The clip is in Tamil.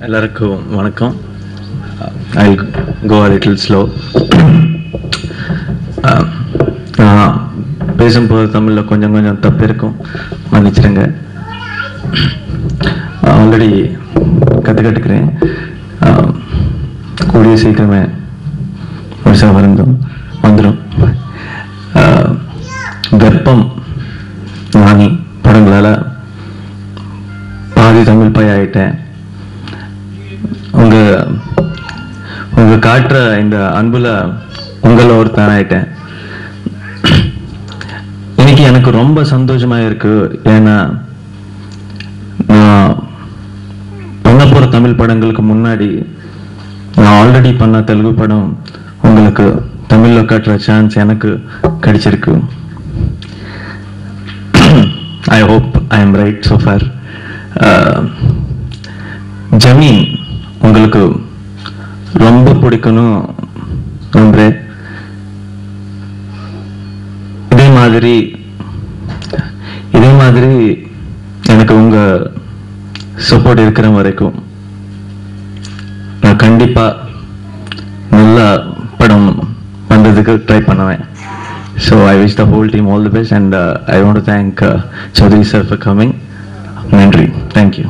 எல்லாருக்கும் வணக்கம். I'll go a little slow. நான் பேசும்போது தமிழில் கொஞ்சம் தப்பு இருக்கும், மன்னிச்சிருங்க. ஆல்ரெடி கற்றுக்கிறேன். கூடிய சீக்கிரமே முழுசாக வந்துடும். கர்ப்பம் நானி படங்களால் பாதி தமிழ் பைய ஆயிட்டேன். உங்க காட்டுற இந்த அன்புல உங்களை ஒருத்தன் ஆயிட்டேன். இன்னைக்கு எனக்கு ரொம்ப சந்தோஷமா இருக்கு. ஏன்னா நான் பண்ண போற தமிழ் படங்களுக்கு முன்னாடி நான் ஆல்ரெடி பண்ண தெலுங்கு படம் உங்களுக்கு தமிழ்ல காட்டுற சான்ஸ் எனக்கு கிடைச்சிருக்கு. I hope I am right so far. ஜமீன் உங்களுக்கு ரொம்ப பிடிக்கணும் நம்புறேன். இதே மாதிரி எனக்கு உங்க சப்போர்ட் இருக்கிற வரைக்கும் நான் கண்டிப்பா நல்ல படம் பண்றதுக்கு ட்ரை பண்ணுவேன். So I wish the whole team all the best and I want to thank Chaudhary sir for coming. நன்றி. Thank you.